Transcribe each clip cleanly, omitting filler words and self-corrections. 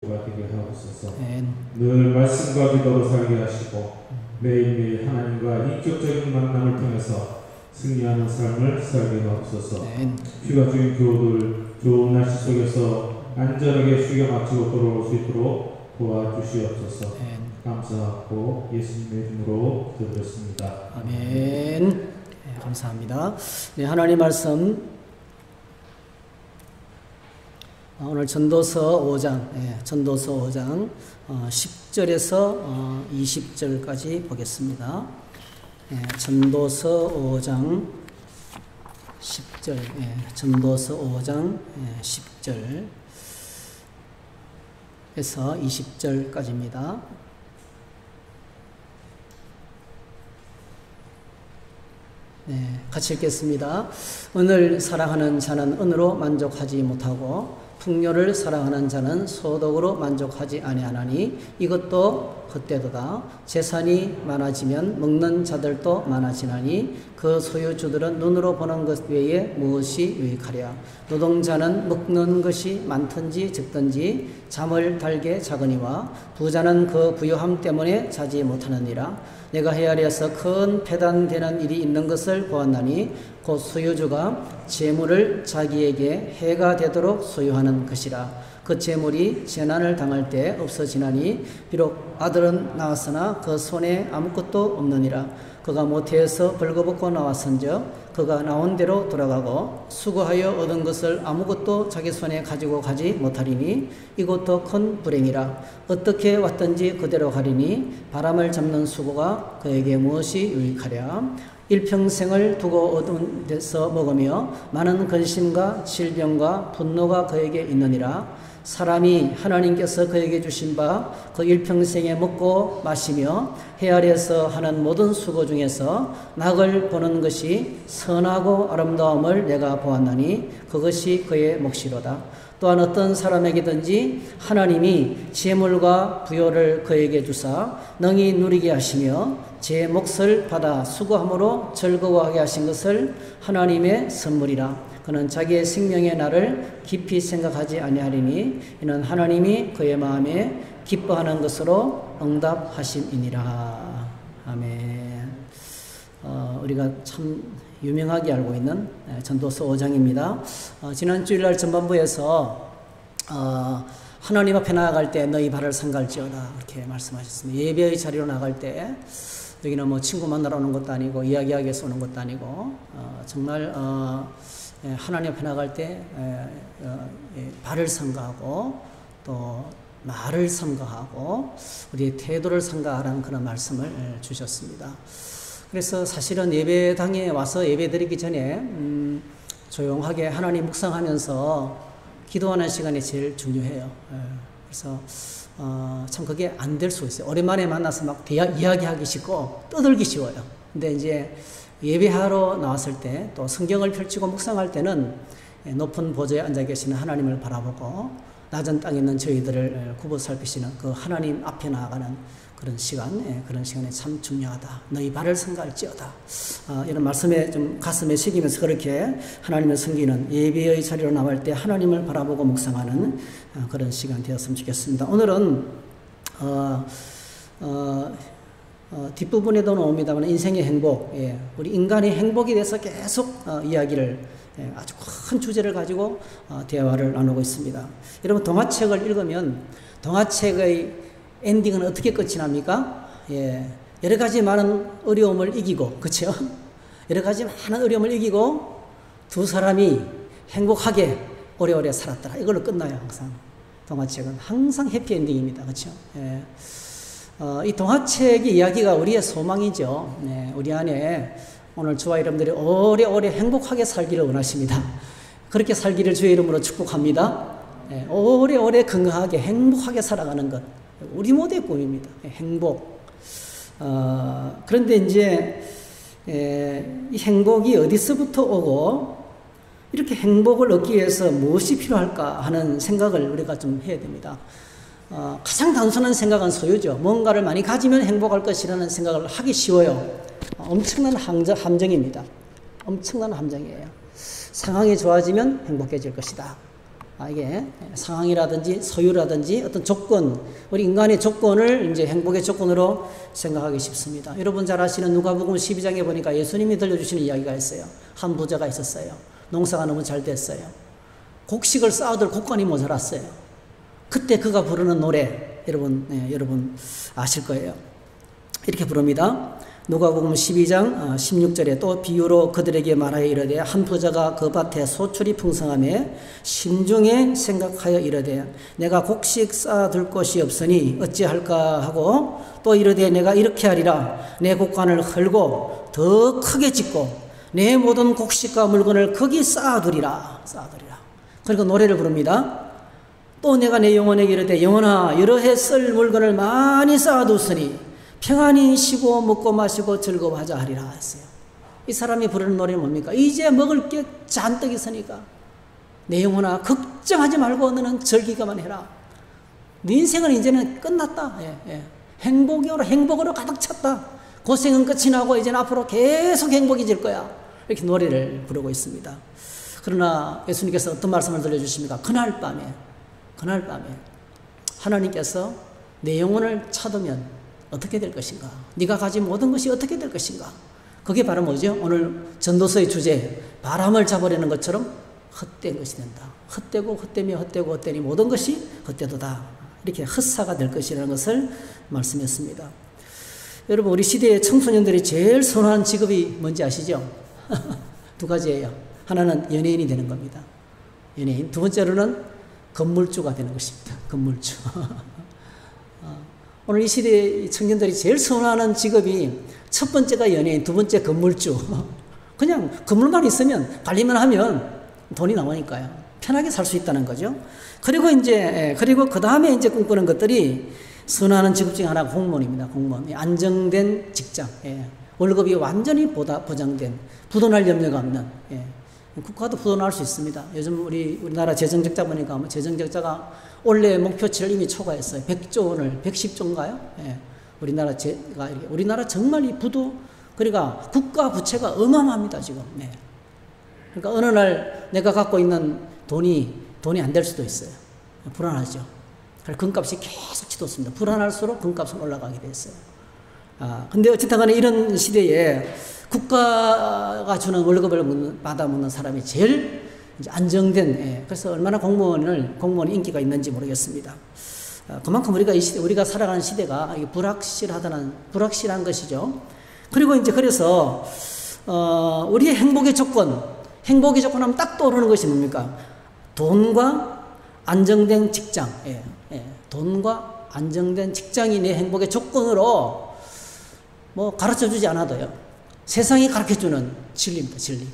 되게 하옵소서. 늘 말씀과 기도로 살게 하시고 매일매일 하나님과 인격적인 만남을 통해서 승리하는 삶을 살게 하옵소서. 휴가 중인 교우들 좋은 날씨 속에서 안전하게 휴가 마치고 돌아올 수 있도록 도와주시옵소서. 감사하고 예수님의 이름으로 기도드렸습니다. 아멘. 네, 감사합니다. 네, 하나님 말씀 오늘 전도서 5장, 전도서 5장 10절에서 20절까지 보겠습니다. 전도서 5장 10절, 전도서 5장 10절에서 20절까지입니다. 네, 같이 읽겠습니다. 은을 사랑하는 자는 은으로 만족하지 못하고 풍요를 사랑하는 자는 소득으로 만족하지 아니하나니 이것도 헛되도다. 재산이 많아지면 먹는 자들도 많아지나니 그 소유주들은 눈으로 보는 것 외에 무엇이 유익하랴. 노동자는 먹는 것이 많든지 적든지 잠을 달게 자거니와 부자는 그 부유함 때문에 자지 못하느니라. 내가 헤아려서 큰 패단되는 일이 있는 것을 보았나니 곧 소유주가 재물을 자기에게 해가 되도록 소유하는 것이라. 그 재물이 재난을 당할 때 없어지나니 비록 아들은 낳았으나 그 손에 아무것도 없느니라. 그가 모태에서 벌거벗고 나왔은즉 그가 나온 대로 돌아가고 수고하여 얻은 것을 아무것도 자기 손에 가지고 가지 못하리니 이것도 큰 불행이라. 어떻게 왔든지 그대로 가리니 바람을 잡는 수고가 그에게 무엇이 유익하랴. 일평생을 두고 얻은 데서 먹으며 많은 근심과 질병과 분노가 그에게 있느니라. 사람이 하나님께서 그에게 주신 바 그 일평생에 먹고 마시며 헤아려서 하는 모든 수고 중에서 낙을 보는 것이 선하고 아름다움을 내가 보았나니 그것이 그의 몫이로다. 또한 어떤 사람에게든지 하나님이 재물과 부요를 그에게 주사 능히 누리게 하시며 제 몫을 받아 수고함으로 즐거워하게 하신 것을 하나님의 선물이라. 그는 자기의 생명의 날을 깊이 생각하지 아니하리니 이는 하나님이 그의 마음에 기뻐하는 것으로 응답하심이니라. 아멘. 우리가 참 유명하게 알고 있는 전도서 5장입니다. 지난 주일날 전반부에서 하나님 앞에 나아갈 때 너희 발을 삼갈지어다 이렇게 말씀하셨습니다. 예배의 자리로 나갈 때 여기는 뭐 친구 만나러 오는 것도 아니고 이야기하기 위해서 오는 것도 아니고 정말 하나님 앞에 나갈 때 발을 삼가하고 또 말을 삼가하고 우리의 태도를 삼가하라는 그런 말씀을 주셨습니다. 그래서 사실은 예배당에 와서 예배드리기 전에 조용하게 하나님 묵상하면서 기도하는 시간이 제일 중요해요. 그래서 참 그게 안 될 수 있어요. 오랜만에 만나서 막 이야기하기 쉽고 떠들기 쉬워요. 근데 이제 예배하러 나왔을 때 또 성경을 펼치고 묵상할 때는 높은 보좌에 앉아 계시는 하나님을 바라보고 낮은 땅에 있는 저희들을 굽어 살피시는 그 하나님 앞에 나아가는 그런 시간, 그런 시간이 참 중요하다. 너희 발을 삼갈지어다. 이런 말씀에 좀 가슴에 새기면서 그렇게 하나님을 섬기는 예배의 자리로 나갈 때 하나님을 바라보고 묵상하는 그런 시간 되었으면 좋겠습니다. 오늘은 뒷부분에도 나옵니다만 인생의 행복, 우리 인간의 행복에 대해서 계속 이야기를 아주 큰 주제를 가지고 대화를 나누고 있습니다. 여러분 동화책을 읽으면 동화책의 엔딩은 어떻게 끝이 납니까? 여러 가지 많은 어려움을 이기고, 그렇죠? 여러 가지 많은 어려움을 이기고 두 사람이 행복하게 오래오래 살았더라. 이걸로 끝나요. 항상 동화책은 항상 해피엔딩입니다. 그렇죠? 이 동화책의 이야기가 우리의 소망이죠. 우리 안에 오늘 주와 여러분들이 오래오래 행복하게 살기를 원하십니다. 그렇게 살기를 주의 이름으로 축복합니다. 오래오래 건강하게 행복하게 살아가는 것 우리 모두의 꿈입니다. 행복. 그런데 이제 이 행복이 어디서부터 오고 이렇게 행복을 얻기 위해서 무엇이 필요할까 하는 생각을 우리가 좀 해야 됩니다. 가장 단순한 생각은 소유죠. 뭔가를 많이 가지면 행복할 것이라는 생각을 하기 쉬워요. 엄청난 함정입니다. 엄청난 함정이에요. 상황이 좋아지면 행복해질 것이다. 이게 상황이라든지 소유라든지 어떤 조건, 우리 인간의 조건을 이제 행복의 조건으로 생각하기 쉽습니다. 여러분 잘 아시는 누가복음 12장에 보니까 예수님이 들려주시는 이야기가 있어요. 한 부자가 있었어요. 농사가 너무 잘 됐어요. 곡식을 쌓아둘 곡간이 모자랐어요. 그때 그가 부르는 노래, 여러분 아실 거예요. 이렇게 부릅니다. 누가복음 12장 16절에 또 비유로 그들에게 말하여 이르되 한 부자가 그 밭에 소출이 풍성하며 심중에 생각하여 이르되 내가 곡식 쌓아둘 곳이 없으니 어찌할까 하고 또 이르되 내가 이렇게 하리라 내 곡간을 헐고 더 크게 짓고 내 모든 곡식과 물건을 거기 쌓아두리라. 그리고 노래를 부릅니다. 또 내가 내 영혼에게 이르되 영혼아 여러 해 쓸 물건을 많이 쌓아뒀으니 평안히 쉬고 먹고 마시고 즐거워하자 하리라 했어요. 이 사람이 부르는 노래는 뭡니까? 이제 먹을 게 잔뜩 있으니까 내 영혼아 걱정하지 말고 너는 즐기기만 해라. 네 인생은 이제는 끝났다. 행복으로 가득 찼다. 고생은 끝이 나고 이제는 앞으로 계속 행복해질 거야. 이렇게 노래를 부르고 있습니다. 그러나 예수님께서 어떤 말씀을 들려주십니까? 그날 밤에 하나님께서 내 영혼을 찾으면 어떻게 될 것인가? 네가 가진 모든 것이 어떻게 될 것인가? 그게 바로 뭐죠? 오늘 전도서의 주제, 바람을 잡으려는 것처럼 헛된 것이 된다. 헛되니 모든 것이 헛되도다. 이렇게 헛사가 될 것이라는 것을 말씀했습니다. 여러분 우리 시대의 청소년들이 제일 선호하는 직업이 뭔지 아시죠? 두 가지예요. 하나는 연예인이 되는 겁니다. 연예인. 두 번째로는 건물주가 되는 것입니다. 건물주. 오늘 이 시대의 청년들이 제일 선호하는 직업이 첫 번째가 연예인, 두 번째 건물주. 그냥 건물만 있으면 관리만 하면 돈이 나오니까요. 편하게 살 수 있다는 거죠. 그리고 그 다음에 이제 꿈꾸는 것들이 선호하는 직업 중에 하나가 공무원입니다. 공무원. 안정된 직장. 월급이 완전히 보장된, 부도날 염려가 없는. 국가도 부도날 수 있습니다. 요즘 우리나라 재정적자 보니까 재정적자가 올해 목표치를 이미 초과했어요. 100조 원을 110조인가요? 우리나라 정말 이 부도, 그러니까 국가 부채가 어마어마합니다, 지금. 그러니까 어느 날 내가 갖고 있는 돈이 안 될 수도 있어요. 불안하죠. 그래서 금값이 계속 치솟습니다. 불안할수록 금값은 올라가게 됐어요. 근데 어쨌든 간에 이런 시대에 국가가 주는 월급을 받아 먹는 사람이 제일 이제 안정된, 그래서 얼마나 공무원 인기가 있는지 모르겠습니다. 그만큼 우리가 살아가는 시대가 불확실한 것이죠. 그리고 이제 그래서, 우리의 행복의 조건 하면 딱 떠오르는 것이 뭡니까? 돈과 안정된 직장. 돈과 안정된 직장이 내 행복의 조건으로 가르쳐 주지 않아도요. 세상이 가르쳐 주는 진리입니다, 진리.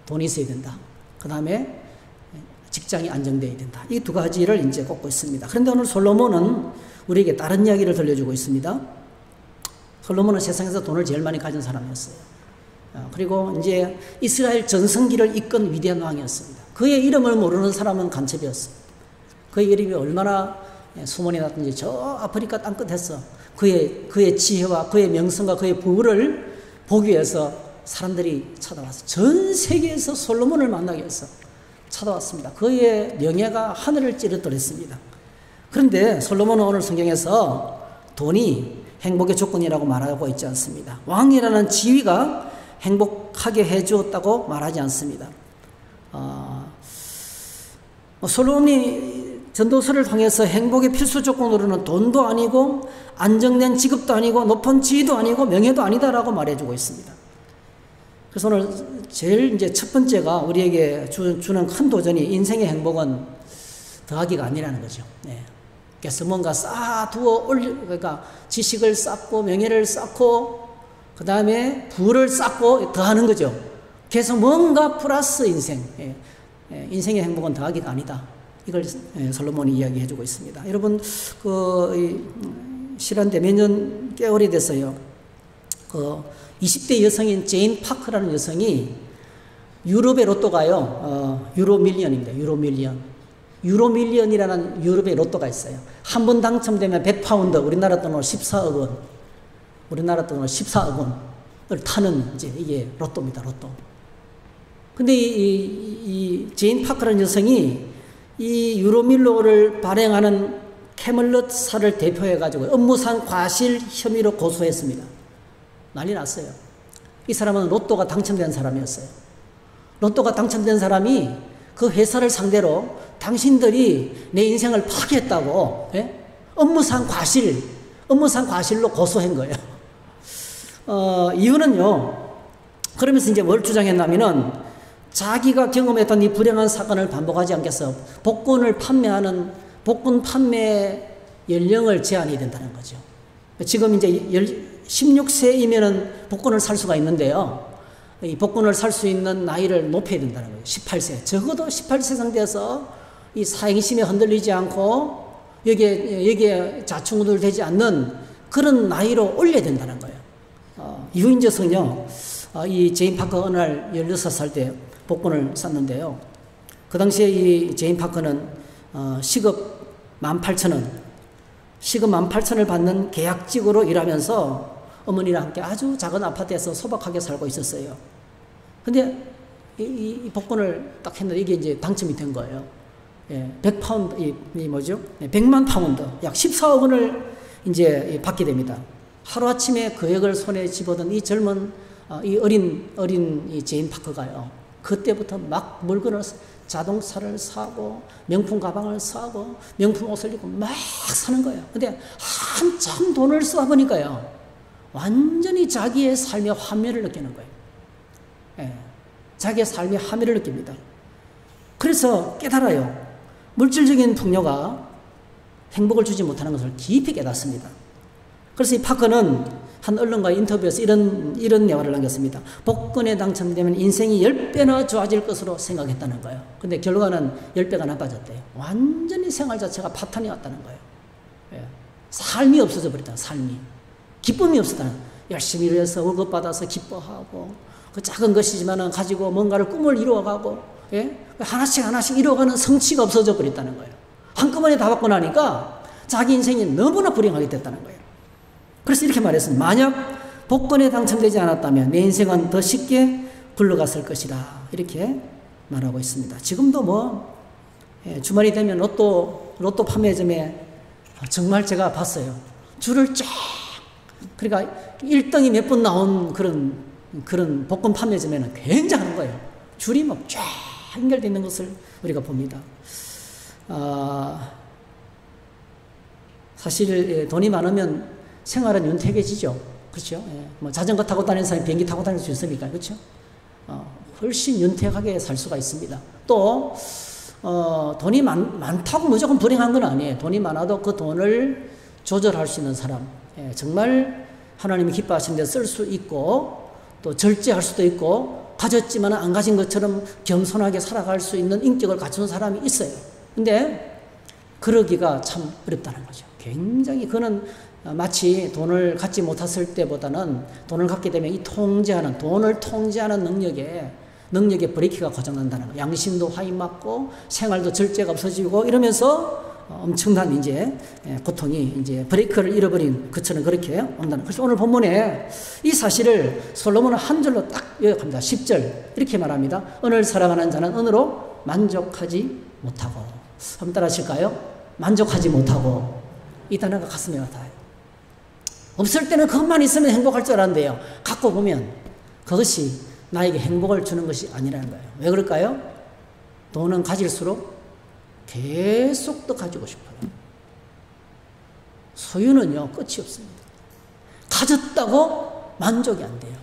돈이 있어야 된다. 그 다음에 직장이 안정되어야 된다. 이 두 가지를 이제 꼽고 있습니다. 그런데 오늘 솔로몬은 우리에게 다른 이야기를 들려주고 있습니다. 솔로몬은 세상에서 돈을 제일 많이 가진 사람이었어요. 그리고 이제 이스라엘 전성기를 이끈 위대한 왕이었습니다. 그의 이름을 모르는 사람은 간첩이었습니다. 그의 이름이 얼마나 소문이 났든지 저 아프리카 땅끝에서 그의 지혜와 그의 명성과 그의 부를 보기 위해서 사람들이 찾아와서 전 세계에서 솔로몬을 만나기 위해서 찾아왔습니다. 그의 명예가 하늘을 찌르더랬습니다. 그런데 솔로몬은 오늘 성경에서 돈이 행복의 조건이라고 말하고 있지 않습니다. 왕이라는 지위가 행복하게 해주었다고 말하지 않습니다. 솔로몬이 전도서를 통해서 행복의 필수 조건으로는 돈도 아니고 안정된 직업도 아니고 높은 지위도 아니고 명예도 아니다라고 말해주고 있습니다. 그래서 오늘 제일 이제 첫 번째가 우리에게 주는 큰 도전이 인생의 행복은 더하기가 아니라는 거죠. 그래서 뭔가 그러니까 지식을 쌓고 명예를 쌓고 그 다음에 부를 쌓고 더하는 거죠. 계속 뭔가 플러스 인생. 인생의 행복은 더하기가 아니다. 이걸 솔로몬이 이야기해주고 있습니다. 여러분 실한데 몇 년 꽤 오래됐어요. 20대 여성인 제인 파크라는 여성이 유럽의 로또가요. 유로밀리언입니다. 유로밀리언이라는 유럽의 로또가 있어요. 한 번 당첨되면 100파운드, 우리나라 돈으로 14억 원을 타는 이제 이게 로또입니다. 로또. 근데 이 제인 파크라는 여성이 이 유로밀로를 발행하는 캐멀럿사를 대표해가지고 업무상 과실 혐의로 고소했습니다. 난리 났어요. 이 사람은 로또가 당첨된 사람이었어요. 로또가 당첨된 사람이 그 회사를 상대로 당신들이 내 인생을 파괴했다고, 예? 업무상 과실로 고소한 거예요. 이유는요, 그러면서 이제 뭘 주장했냐면은 자기가 경험했던 이 불행한 사건을 반복하지 않겠어. 복권 판매 연령을 제한이 된다는 거죠. 지금 이제 16세이면은 복권을 살 수가 있는데요. 이 복권을 살 수 있는 나이를 높여야 된다는 거예요. 18세. 적어도 18세 상태에서 이 사행심에 흔들리지 않고 여기에 자충우돌되지 않는 그런 나이로 올려야 된다는 거예요. 유인저성은요, 이 제인 파커 어느 날 16살 때 복권을 샀는데요. 그 당시에 이 제인 파커는 시급 18,000원, 시급 18,000원을 받는 계약직으로 일하면서 어머니랑 함께 아주 작은 아파트에서 소박하게 살고 있었어요. 근데 이 복권을 딱 했는데 이게 이제 당첨이 된 거예요. 예, 100파운드, 이 뭐죠? 100만 파운드, 약 14억 원을 이제 받게 됩니다. 하루아침에 거액을 손에 집어든 이 젊은, 이 어린 이 제인 파커가요. 그때부터 막 물건을, 자동차를 사고, 명품 가방을 사고, 명품 옷을 입고 막 사는 거예요. 근데 한참 돈을 쓰다 보니까요, 완전히 자기의 삶의 환멸을 느끼는 거예요. 예, 자기의 삶의 환멸을 느낍니다. 그래서 깨달아요. 물질적인 풍요가 행복을 주지 못하는 것을 깊이 깨닫습니다. 그래서 이 파커는 한 언론과 인터뷰에서 이런 대화를 남겼습니다. 복권에 당첨되면 인생이 10배나 좋아질 것으로 생각했다는 거예요. 근데 결과는 10배가 나빠졌대요. 완전히 생활 자체가 파탄이 왔다는 거예요. 예. 삶이 없어져 버렸다. 삶이. 기쁨이 없었다는 거예요. 열심히 일해서 월급 받아서 기뻐하고, 그 작은 것이지만 가지고 뭔가를 꿈을 이루어가고, 예? 하나씩 이루어가는 성취가 없어져 버렸다는 거예요. 한꺼번에 다 받고 나니까 자기 인생이 너무나 불행하게 됐다는 거예요. 그래서 이렇게 말했습니다. 만약 복권에 당첨되지 않았다면 내 인생은 더 쉽게 굴러갔을 것이다. 이렇게 말하고 있습니다. 지금도 뭐 주말이 되면 로또 판매점에 정말 제가 봤어요. 줄을 쫙, 그러니까 1등이 몇 번 나온 그런 복권 판매점에는 굉장한 거예요. 줄이 막 쫙 연결되어 있는 것을 우리가 봅니다. 사실 돈이 많으면 생활은 윤택해지죠. 그렇죠? 예. 뭐 자전거 타고 다니는 사람이 비행기 타고 다닐 수 있습니까? 그렇죠? 훨씬 윤택하게 살 수가 있습니다. 또 돈이 많다고 무조건 불행한 건 아니에요. 돈이 많아도 그 돈을 조절할 수 있는 사람, 예. 정말 하나님이 기뻐하시는 데 쓸 수 있고, 또 절제할 수도 있고, 가졌지만 안 가진 것처럼 겸손하게 살아갈 수 있는 인격을 갖춘 사람이 있어요. 근데 그러기가 참 어렵다는 거죠. 굉장히 그는 마치 돈을 갖지 못했을 때보다는 돈을 갖게 되면 이 돈을 통제하는 능력에 브레이크가 고장난다는 거예요. 양심도 화인맞고 생활도 절제가 없어지고 이러면서 엄청난 이제 고통이 이제 브레이크를 잃어버린 그처럼 그렇게 온다는. 그래서 오늘 본문에 이 사실을 솔로몬은 한 절로 딱 요약합니다. 10절 이렇게 말합니다. 은을 사랑하는 자는 은으로 만족하지 못하고. 한번 따라 하실까요? 만족하지 못하고. 이 단어가 가슴에 와닿아요. 없을 때는 그것만 있으면 행복할 줄 알았는데요. 갖고 보면 그것이 나에게 행복을 주는 것이 아니라는 거예요. 왜 그럴까요? 돈은 가질수록 계속 더 가지고 싶어요. 소유는요, 끝이 없습니다. 가졌다고 만족이 안 돼요.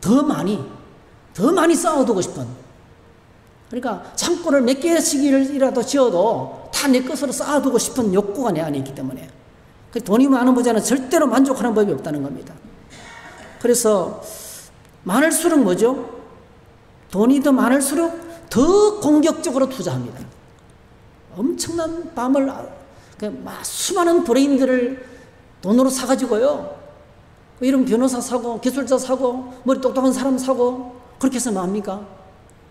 더 많이 쌓아두고 싶은. 그러니까 창고를 몇 개씩이라도 지어도 다 내 것으로 쌓아두고 싶은 욕구가 내 안에 있기 때문에. 돈이 많은 부자는 절대로 만족하는 법이 없다는 겁니다. 그래서 많을수록 뭐죠? 돈이 더 많을수록 더 공격적으로 투자합니다. 엄청난 밤을, 수많은 브레인들을 돈으로 사가지고요. 이런 변호사 사고, 기술자 사고, 머리 똑똑한 사람 사고, 그렇게 해서 뭐합니까?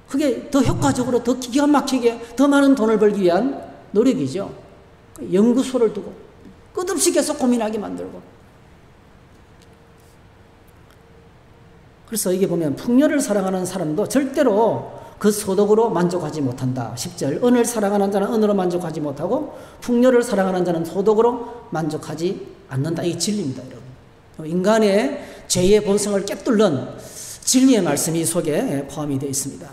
그게 더 효과적으로, 더 기가 막히게 더 많은 돈을 벌기 위한 노력이죠. 연구소를 두고, 끝없이 계속 고민하게 만들고. 그래서 이게 보면 풍요를 사랑하는 사람도 절대로 그 소득으로 만족하지 못한다. 10절 은을 사랑하는 자는 은으로 만족하지 못하고 풍요를 사랑하는 자는 소득으로 만족하지 않는다. 이게 진리입니다, 여러분. 인간의 죄의 본성을 꿰뚫는 진리의 말씀이 이 속에 포함이 되어 있습니다.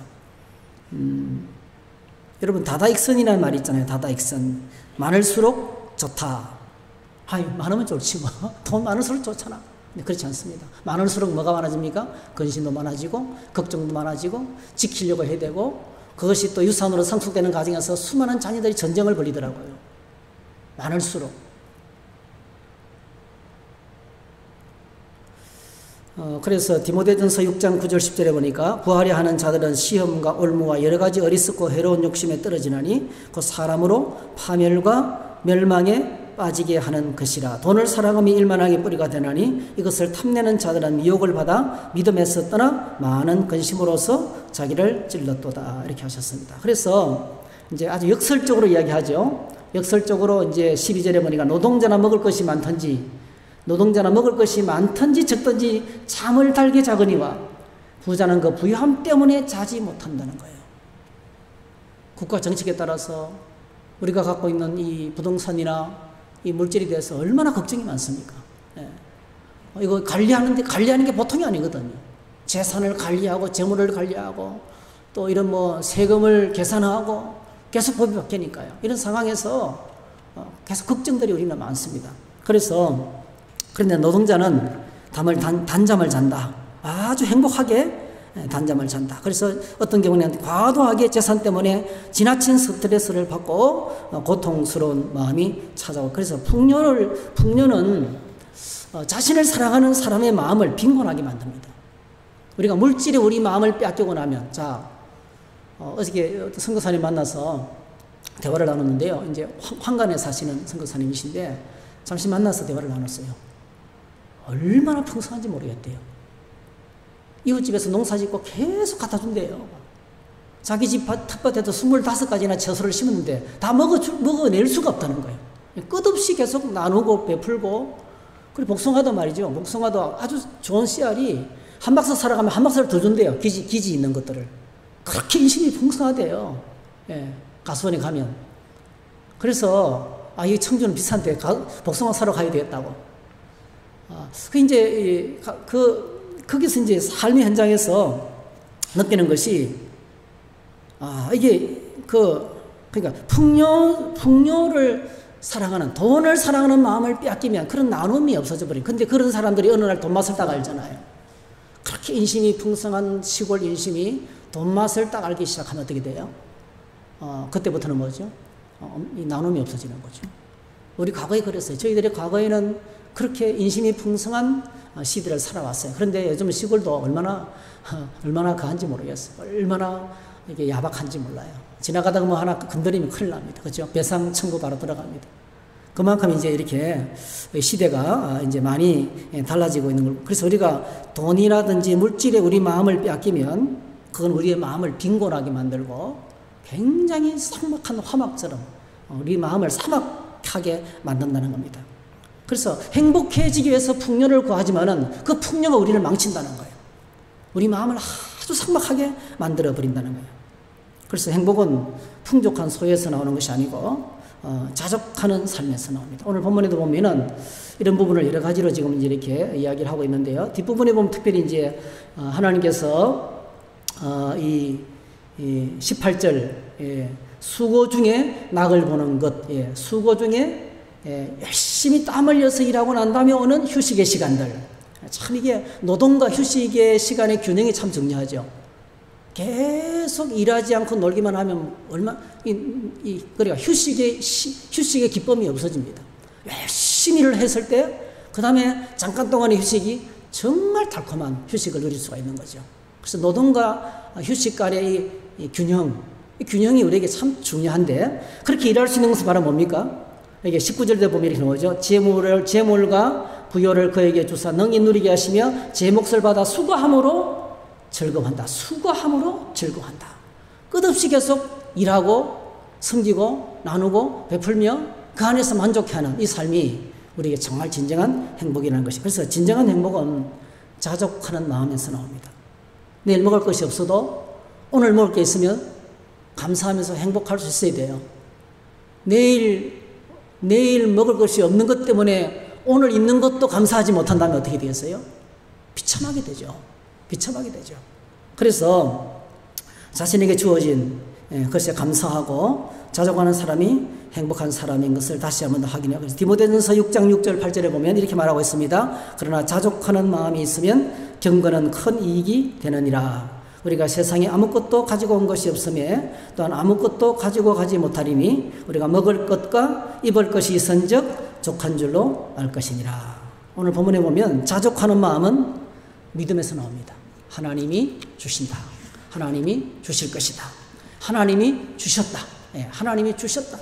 여러분 다다익선이라는 말이 있잖아요. 다다익선. 많을수록 좋다. 아이, 많으면 좋지 뭐. 돈 많을수록 좋잖아. 근데 그렇지 않습니다. 많을수록 뭐가 많아집니까? 근심도 많아지고 걱정도 많아지고 지키려고 해야 되고 그것이 또 유산으로 상속되는 과정에서 수많은 자녀들이 전쟁을 벌이더라고요. 많을수록. 그래서 디모데전서 6장 9절 10절에 보니까 구하려 하는 자들은 시험과 올무와 여러 가지 어리석고 해로운 욕심에 떨어지나니 그 사람으로 파멸과 멸망에 빠지게 하는 것이라. 돈을 사랑함이 일만하게 뿌리가 되나니 이것을 탐내는 자들은 미혹을 받아 믿음에서 떠나 많은 근심으로서 자기를 찔렀도다. 이렇게 하셨습니다. 그래서 이제 아주 역설적으로 이야기하죠. 역설적으로 이제 12절에 보니까 노동자나 먹을 것이 많든지 적든지 잠을 달게 자거니와 부자는 그 부유함 때문에 자지 못한다는 거예요. 국가 정책에 따라서 우리가 갖고 있는 이 부동산이나 이 물질에 대해서 얼마나 걱정이 많습니까? 예. 이거 관리하는 게 보통이 아니거든요. 재산을 관리하고 재물을 관리하고 또 이런 뭐 세금을 계산하고 계속 법이 바뀌니까요. 이런 상황에서 계속 걱정들이 우리는 많습니다. 그런데 노동자는 단잠을 잔다. 아주 행복하게 단잠을 잔다. 그래서 어떤 경우는 과도하게 재산 때문에 지나친 스트레스를 받고 고통스러운 마음이 찾아오고, 그래서 풍요는 자신을 사랑하는 사람의 마음을 빈곤하게 만듭니다. 우리가 물질에 우리 마음을 빼앗기고 나면, 어저께 선교사님 만나서 대화를 나눴는데요. 이제 황간에 사시는 선교사님이신데 잠시 만나서 대화를 나눴어요. 얼마나 풍성한지 모르겠대요. 이웃집에서 농사 짓고 계속 갖다 준대요. 자기 집 텃밭에도 25가지나 채소를 심었는데 다 먹어낼 수가 없다는 거예요. 끝없이 계속 나누고 베풀고, 그리고 복숭아도 말이죠. 복숭아도 아주 좋은 씨알이 한 박스 사러 가면 한 박스를 더 준대요. 기지 있는 것들을. 그렇게 인심이 풍성하대요. 예, 가수원에 가면. 그래서 이 청주는 비싼데 복숭아 사러 가야 되겠다고. 거기서 이제 삶의 현장에서 느끼는 것이, 그러니까 풍요를 사랑하는, 돈을 사랑하는 마음을 빼앗기면 그런 나눔이 없어져 버려요. 근데 그런 사람들이 어느 날 돈맛을 딱 알잖아요. 그렇게 인심이 풍성한 시골 인심이 돈맛을 딱 알기 시작하면 어떻게 돼요? 그때부터는 뭐죠? 이 나눔이 없어지는 거죠. 우리 과거에 그랬어요. 저희들이 과거에는 그렇게 인심이 풍성한 시대를 살아왔어요. 그런데 요즘 시골도 얼마나 가한지 모르겠어요. 얼마나 이게 야박한지 몰라요. 지나가다가 뭐 하나 건드리면 큰일 납니다. 그렇죠? 배상 청구 바로 들어갑니다. 그만큼 이제 이렇게 시대가 이제 많이 달라지고 있는 걸. 그래서 우리가 돈이라든지 물질에 우리 마음을 빼앗기면 그건 우리의 마음을 빈곤하게 만들고 굉장히 삭막한 화막처럼 우리 마음을 사막하게 만든다는 겁니다. 그래서 행복해지기 위해서 풍요를 구하지만은 그 풍요가 우리를 망친다는 거예요. 우리 마음을 아주 삭막하게 만들어 버린다는 거예요. 그래서 행복은 풍족한 소유에서 나오는 것이 아니고 자족하는 삶에서 나옵니다. 오늘 본문에도 보면은 이런 부분을 여러 가지로 지금 이제 이렇게 이야기를 하고 있는데요. 뒷부분에 보면 특별히 이제 하나님께서 이 18절 수고 중에 낙을 보는 것, 수고 중에 열심히 땀 흘려서 일하고 난 다음에 오는 휴식의 시간들. 참 이게 노동과 휴식의 시간의 균형이 참 중요하죠. 계속 일하지 않고 놀기만 하면 그러니까 휴식의 기쁨이 없어집니다. 열심히 일을 했을 때 그 다음에 잠깐 동안의 휴식이 정말 달콤한 휴식을 누릴 수가 있는 거죠. 그래서 노동과 휴식 간의 이 균형이 우리에게 참 중요한데, 그렇게 일할 수 있는 것은 바로 뭡니까? 이게 19절에 보면 이렇게 나오죠. 재물과 부요를 그에게 주사 능히 누리게 하시며 제 몫을 받아 수고함으로 즐거워한다. 수고함으로 즐거워한다. 끝없이 계속 일하고 섬기고 나누고 베풀며 그 안에서 만족해하는 이 삶이 우리에게 정말 진정한 행복이라는 것이. 그래서 진정한 행복은 자족하는 마음에서 나옵니다. 내일 먹을 것이 없어도 오늘 먹을 게 있으면 감사하면서 행복할 수 있어야 돼요. 내일 먹을 것이 없는 것 때문에 오늘 있는 것도 감사하지 못한다면 어떻게 되겠어요? 비참하게 되죠. 비참하게 되죠. 그래서 자신에게 주어진 것에 감사하고 자족하는 사람이 행복한 사람인 것을 다시 한번 더 확인해요. 디모데전서 6장 6절 8절에 보면 이렇게 말하고 있습니다. 그러나 자족하는 마음이 있으면 경건은 큰 이익이 되느니라. 우리가 세상에 아무것도 가지고 온 것이 없음에 또한 아무것도 가지고 가지 못하리니 우리가 먹을 것과 입을 것이 있은즉 족한 줄로 알 것이니라. 오늘 본문에 보면 자족하는 마음은 믿음에서 나옵니다. 하나님이 주신다. 하나님이 주실 것이다. 하나님이 주셨다. 하나님이 주셨다.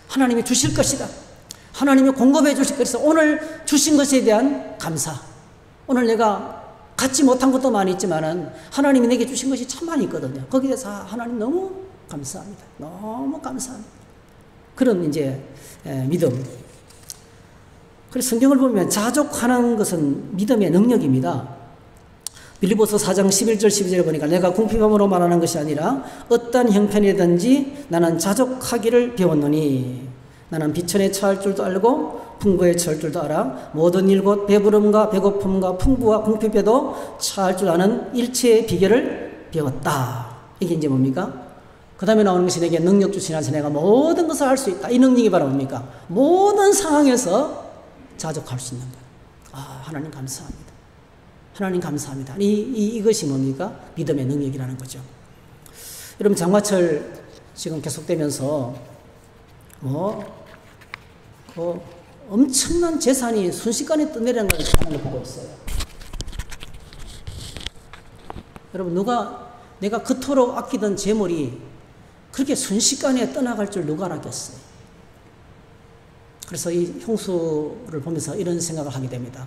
하나님이 주실 것이다. 하나님이 공급해 주실 것이다. 오늘 주신 것에 대한 감사. 오늘 내가 갖지 못한 것도 많이 있지만은 하나님이 내게 주신 것이 참 많이 있거든요. 거기에 대해서 하나님 너무 감사합니다. 너무 감사합니다. 그런 이제 믿음. 그래서 성경을 보면 자족하는 것은 믿음의 능력입니다. 빌립보서 4장 11절 12절에 보니까 내가 궁핍함으로 말하는 것이 아니라 어떠한 형편이든지 나는 자족하기를 배웠노니 나는 비천에 처할 줄도 알고 풍부에 처할 줄도 알아 모든 일 곧 배부름과 배고픔과 풍부와 궁핍에도 처할 줄 아는 일체의 비결을 배웠다. 이게 이제 뭡니까? 그 다음에 나오는 것이 내게 능력 주시나서 내가 모든 것을 할 수 있다. 이 능력이 바로 뭡니까? 모든 상황에서 자족할 수 있는 것. 아, 하나님 감사합니다. 하나님 감사합니다. 이것이 뭡니까? 믿음의 능력이라는 거죠. 여러분, 장마철 지금 계속되면서 엄청난 재산이 순식간에 떠내려는 걸 보고 있어요. 여러분, 내가 그토록 아끼던 재물이 그렇게 순식간에 떠나갈 줄 누가 알았겠어요. 그래서 이 홍수를 보면서 이런 생각을 하게 됩니다.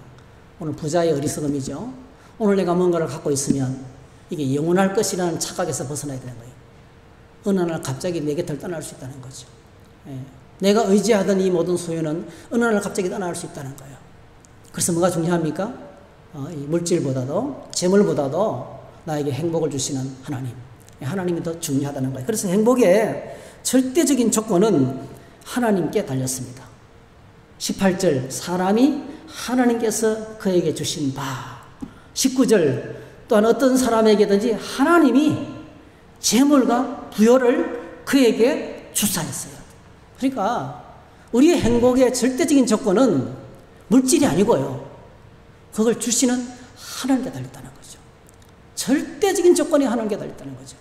오늘 부자의 어리석음이죠. 오늘 내가 뭔가를 갖고 있으면 이게 영원할 것이라는 착각에서 벗어나야 되는 거예요. 어느 날 갑자기 내 곁을 떠날 수 있다는 거죠. 내가 의지하던 이 모든 소유는 어느 날 갑자기 떠날 수 있다는 거예요. 그래서 뭐가 중요합니까? 이 물질보다도 재물보다도 나에게 행복을 주시는 하나님. 하나님이 더 중요하다는 거예요. 그래서 행복의 절대적인 조건은 하나님께 달렸습니다. 18절 사람이 하나님께서 그에게 주신 바. 19절 또한 어떤 사람에게든지 하나님이 재물과 부여를 그에게 주사했어요. 그러니까 우리의 행복의 절대적인 조건은 물질이 아니고요. 그걸 주시는 하나님께 달렸다는 거죠. 절대적인 조건이 하나님께 달렸다는 거죠.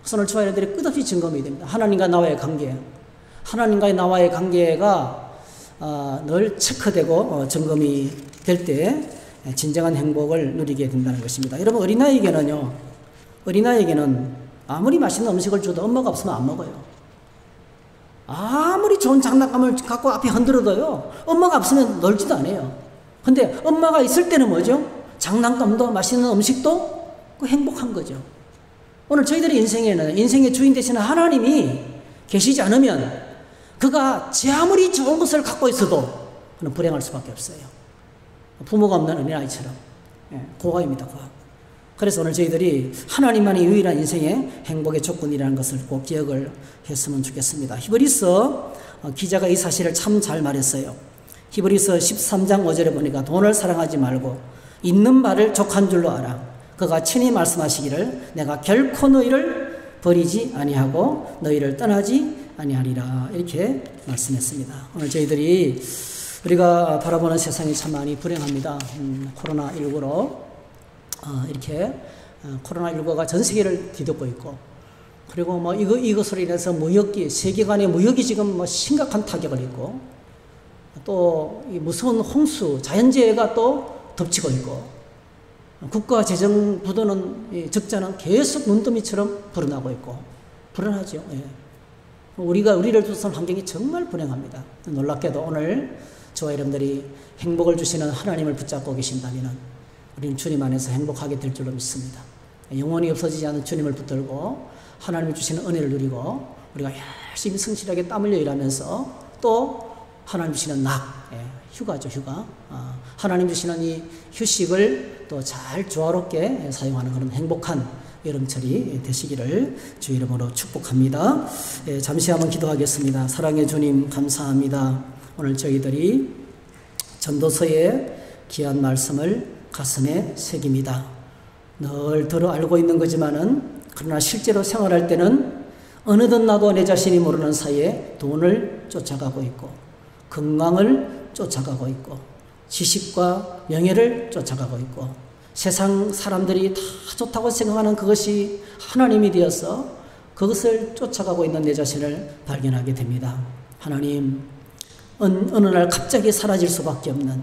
그래서 오늘 저희들이 끝없이 점검해야 됩니다. 하나님과 나와의 관계. 하나님과 나와의 관계가 늘 체크되고 점검이 될 때 진정한 행복을 누리게 된다는 것입니다. 여러분, 어린아이에게는 아무리 맛있는 음식을 줘도 엄마가 없으면 안 먹어요. 아무리 좋은 장난감을 갖고 앞에 흔들어도요, 엄마가 없으면 놀지도 않아요. 근데 엄마가 있을 때는 뭐죠? 장난감도 맛있는 음식도 행복한 거죠. 오늘 저희들의 인생에는 인생의 주인 되시는 하나님이 계시지 않으면 그가 제 아무리 좋은 것을 갖고 있어도 그는 불행할 수밖에 없어요. 부모가 없는 어린아이처럼. 고아입니다, 고아. 그래서 오늘 저희들이 하나님만이 유일한 인생의 행복의 조건이라는 것을 꼭 기억을 했으면 좋겠습니다. 히브리서 기자가 이 사실을 참 잘 말했어요. 히브리서 13장 5절에 보니까 돈을 사랑하지 말고 있는 바를 족한 줄로 알아. 그가 친히 말씀하시기를 내가 결코 너희를 버리지 아니하고 너희를 떠나지 아니하리라. 이렇게 말씀했습니다. 오늘 저희들이 우리가 바라보는 세상이 참 많이 불행합니다. 코로나19로 이렇게 코로나19가 전 세계를 뒤덮고 있고, 그리고 이것으로 인해서 세계 간의 무역이 지금 심각한 타격을 입고, 또 이 무서운 홍수, 자연재해가 또 덮치고 있고, 국가 재정 부도는 적자는 계속 눈더미처럼 불어나고 있고, 불안하죠. 우리를 둘러싼 환경이 정말 불행합니다. 놀랍게도 오늘 저와 여러분들이 행복을 주시는 하나님을 붙잡고 계신다면 우리는 주님 안에서 행복하게 될 줄로 믿습니다. 영원히 없어지지 않은 주님을 붙들고 하나님이 주시는 은혜를 누리고 우리가 열심히 성실하게 땀 흘려 일하면서 또 하나님 주시는 휴가죠, 휴가. 하나님 주시는 이 휴식을 또 잘 조화롭게 사용하는 그런 행복한 여름철이 되시기를 주 이름으로 축복합니다. 잠시 한번 기도하겠습니다. 사랑의 주님 감사합니다. 오늘 저희들이 전도서의 귀한 말씀을 가슴에 새깁니다. 늘 들어 알고 있는 거지만은 그러나 실제로 생활할 때는 어느덧 나도 내 자신이 모르는 사이에 돈을 쫓아가고 있고 건강을 쫓아가고 있고 지식과 명예를 쫓아가고 있고 세상 사람들이 다 좋다고 생각하는 그것이 하나님이 되어서 그것을 쫓아가고 있는 내 자신을 발견하게 됩니다. 하나님, 어느 날 갑자기 사라질 수밖에 없는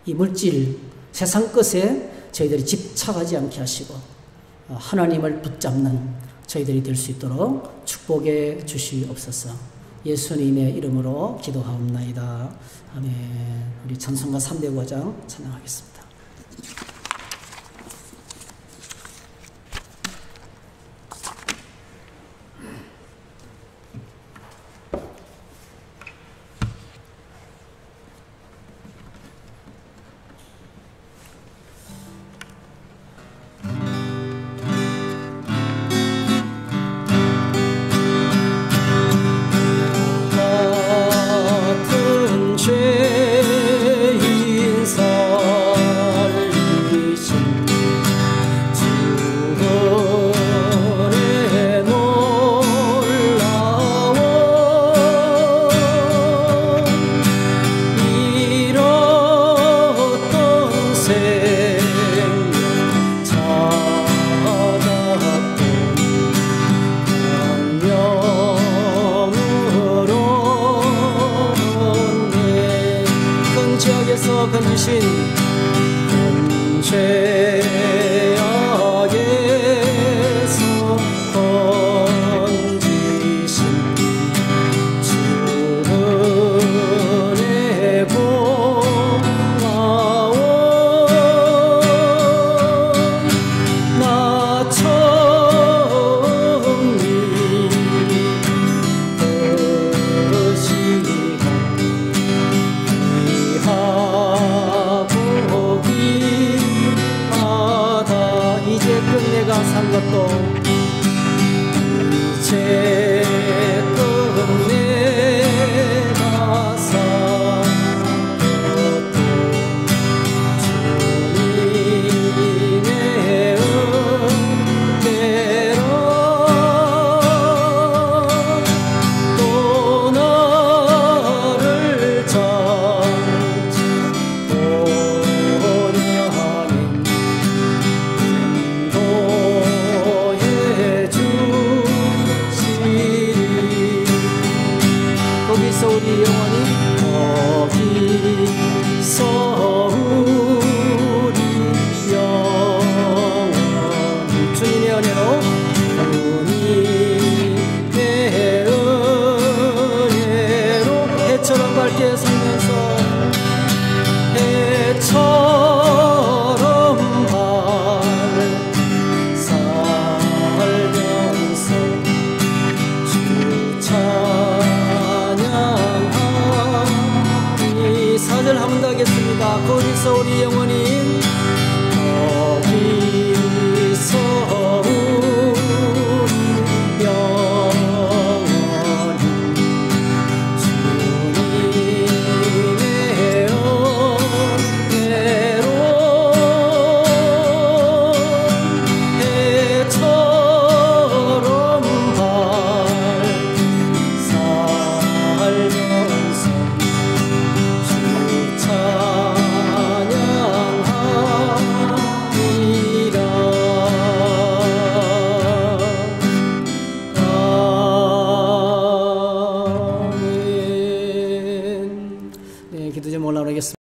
이 물질, 세상 것에 저희들이 집착하지 않게 하시고 하나님을 붙잡는 저희들이 될 수 있도록 축복해 주시옵소서. 예수님의 이름으로 기도하옵나이다. 아멘. 우리 찬송가 305장 찬양하겠습니다. 건지신 죄악에서 건지신 주은혜 고마워. 나 처음 산 것도 이제껏 내가 산 것도 주님의 은혜로 또 너를 찾보냐니 거기서 우리 영원히 거기서 우리 영원히 주님의 은혜로 주님의 은혜로 해처럼 밝게 살면서 해처럼 살면서 주 사절 한 번 더 하겠습니다. 거기서 우리 영혼이 거기서